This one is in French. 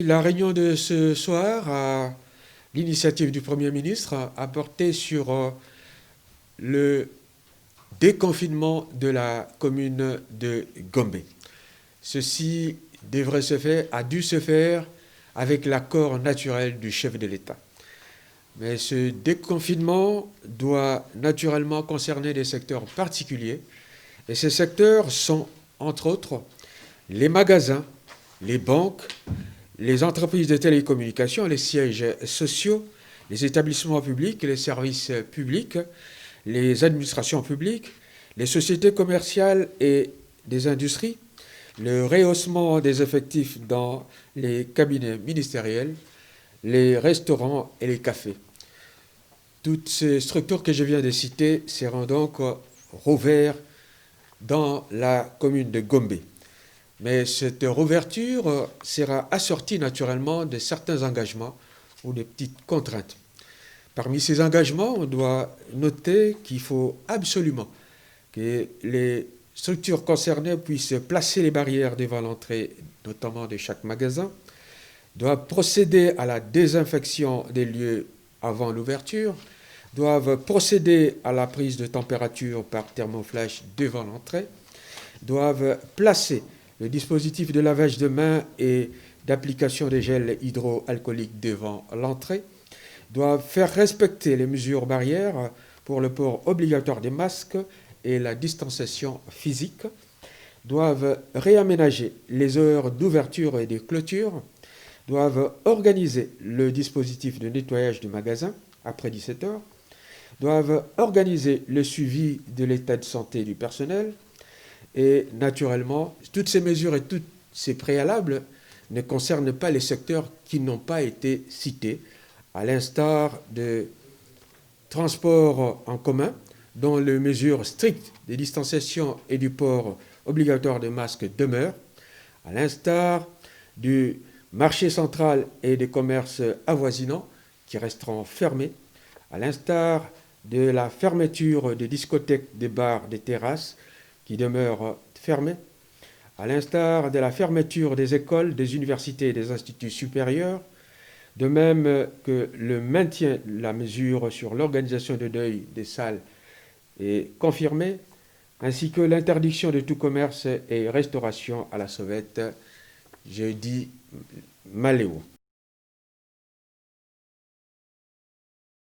La réunion de ce soir, à l'initiative du Premier ministre, a porté sur le déconfinement de la commune de Gombe. Ceci a dû se faire avec l'accord naturel du chef de l'État. Mais ce déconfinement doit naturellement concerner des secteurs particuliers. Et ces secteurs sont, entre autres, les magasins, les banques, les entreprises de télécommunications, les sièges sociaux, les établissements publics, les services publics, les administrations publiques, les sociétés commerciales et des industries, le rehaussement des effectifs dans les cabinets ministériels, les restaurants et les cafés. Toutes ces structures que je viens de citer seront donc rouvertes dans la commune de Gombe. Mais cette rouverture sera assortie naturellement de certains engagements ou de petites contraintes. Parmi ces engagements, on doit noter qu'il faut absolument que les structures concernées puissent placer les barrières devant l'entrée, notamment de chaque magasin, doivent procéder à la désinfection des lieux avant l'ouverture, doivent procéder à la prise de température par thermoflash devant l'entrée, doivent placer le dispositif de lavage de mains et d'application des gels hydroalcooliques devant l'entrée, doivent faire respecter les mesures barrières pour le port obligatoire des masques et la distanciation physique, doivent réaménager les heures d'ouverture et de clôture, doivent organiser le dispositif de nettoyage du magasin après 17 heures, doivent organiser le suivi de l'état de santé du personnel. Et naturellement, toutes ces mesures et tous ces préalables ne concernent pas les secteurs qui n'ont pas été cités, à l'instar de transports en commun, dont les mesures strictes de distanciation et du port obligatoire de masques demeurent, à l'instar du marché central et des commerces avoisinants qui resteront fermés, à l'instar de la fermeture des discothèques, des bars, des terrasses, qui demeurent fermées, à l'instar de la fermeture des écoles, des universités et des instituts supérieurs, de même que le maintien de la mesure sur l'organisation de deuil des salles est confirmé, ainsi que l'interdiction de tout commerce et restauration à la sauvette jeudi Maléo.